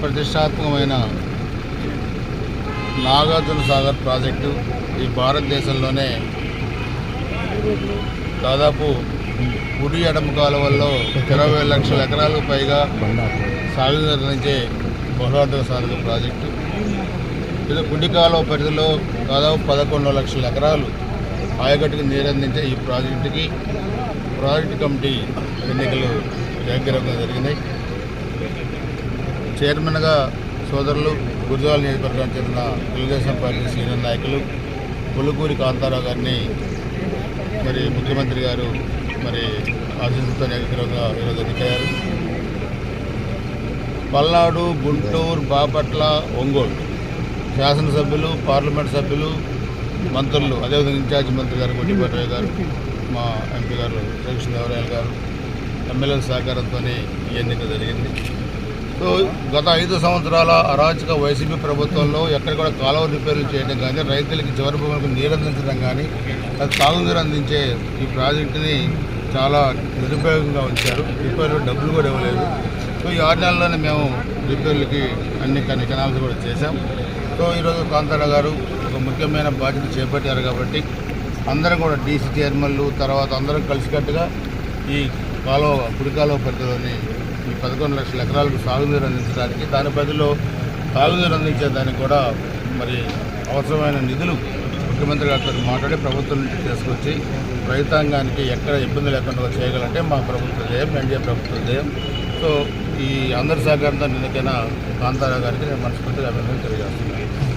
ప్రతిష్టాత్మకమైన నాగార్జున సాగర్ ప్రాజెక్టు ఈ భారతదేశంలోనే దాదాపు కుడి ఎడమ కాలువల్లో 20 లక్షల ఎకరాలకు పైగా సాగునీరు అందించే బహుళార్థక సాధక ప్రాజెక్టు. ఇది కుడి కాలువ పరిధిలో దాదాపు 11 లక్షల ఎకరాలు ఆయకట్టుకు నీరు అందించే ఈ ప్రాజెక్టుకి ప్రాజెక్టు కమిటీ ఎన్నికలు ఏకగ్రీవంగా జరిగినాయి. చైర్మన్గా సోదరులు గురజాల నియోజకవర్గానికి చెందిన తెలుగుదేశం పార్టీ సీనియర్ నాయకులు పులుకూరి కాంతారావు గారిని మరి ముఖ్యమంత్రి గారు మరి ఆశీస్సులతో ఏకగ్రీవంగా ఈరోజు ఎన్నికయ్యారు. పల్నాడు, గుంటూరు, బాపట్ల, ఒంగోలు శాసనసభ్యులు, పార్లమెంట్ సభ్యులు, మంత్రులు, అదేవిధంగా ఇన్ఛార్జి మంత్రి గారు కొట్టిపట్రావు గారు, మా ఎంపీ గారు శ్రీకృష్ణదేవరాయలు గారు ఎమ్మెల్యేల సహకారంతో ఈ ఎన్నిక జరిగింది. సో గత 5 సంవత్సరాల అరాచక వైసీపీ ప్రభుత్వంలో ఎక్కడ కూడా కాలువ రిపేర్లు చేయడం కానీ, రైతులకి చివరి భూములకు నీరు అందించడం కానీ, అది తాగునీరు అందించే ఈ ప్రాజెక్టుని చాలా నిరుపయోగంగా ఉంచారు. రిపేర్లు డబ్బులు కూడా ఇవ్వలేదు. సో ఈ 6 నెలల్లోనే మేము రిపేర్లకి అన్ని కెనాల్స్ కూడా చేశాం. సో ఈరోజు కాంతారావు గారు ఒక ముఖ్యమైన బాధ్యత చేపట్టారు కాబట్టి అందరం కూడా డీసీ చైర్మన్లు తర్వాత అందరం కలిసికట్టుగా ఈ కుడి కాలువ పరిధిలోని ఈ 11 లక్షల ఎకరాలకు సాగునీరు అందించడానికి, దాని పరిధిలో తాగునీరు అందించేదానికి కూడా మరి అవసరమైన నిధులు ముఖ్యమంత్రి గారితో మాట్లాడి ప్రభుత్వం నుంచి తీసుకొచ్చి రైతాంగానికి ఎక్కడ ఇబ్బంది లేకుండా చేయగలంటే మా ప్రభుత్వ ధ్యేయం, ఎన్డీఏ ప్రభుత్వ ధ్యేయం. సో ఈ అందరి సహకారంతో నిన్నకైనా కాంతారావు గారికి నేను మనస్ఫూర్తిగా అభినందనలు తెలియజేస్తున్నాను.